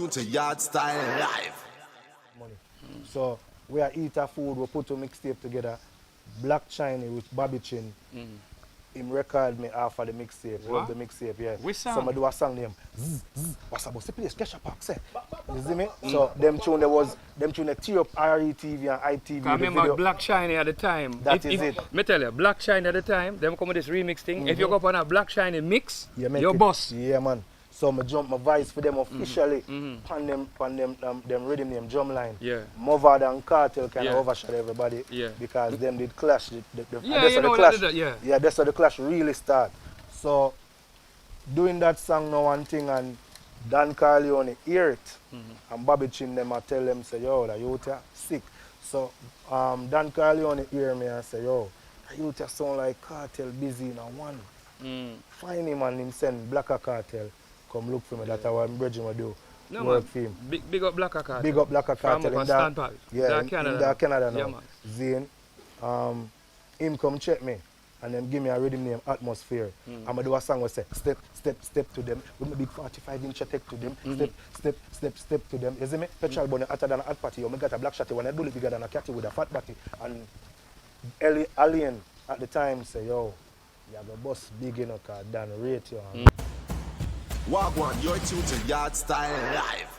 To Yardstyle live. Money. So we are eat our food, we put a mixtape together. Black Chiney with Bobby Chin. Him record me off of the mixtape, love the mixtape, yeah. Which song? Somebody do a song named Zzz, Zzz, what's about the place, Kesha Park, say. You see me? So them tune they tear up RETV and ITV. I remember Black Chiney at the time. That is it. Me tell you, Black Chiney at the time, them come with this remix thing. If you go up on a Black Chiney mix, your boss. Yeah, man. So I jump my voice for them officially on them rhythm name Drumline. Yeah. Mother and Cartel kind of overshadowed everybody because them did clash. Yeah, that's how the clash really start. So doing that song now one thing and Dan Carleone hear it and Bobby Chin them I tell them say yo the youth are sick. So Dan Carleone hear me and say yo the youth sound like Cartel busy in one. Find him and him send Black Cartel. Come look for me, that's how I'm bridging my do. No, work man. for him. Big up Black Cartel. Big up Black Cartel in that, in Canada now. Yeah, man. Zane, him come check me and then give me a rhythm name Atmosphere. I'm gonna do a song where say step, step, step to them. With my big 45-inch take to them. Step, step, step, step to them. You see me? Petrol bunny hotter than a hot party. You got a black shotty when I do it bigger than a catty with a fat body. And Alien at the time say, yo, you have a boss big enough, Dan rate you. Wagwan, you're tuned to Yardstyle live.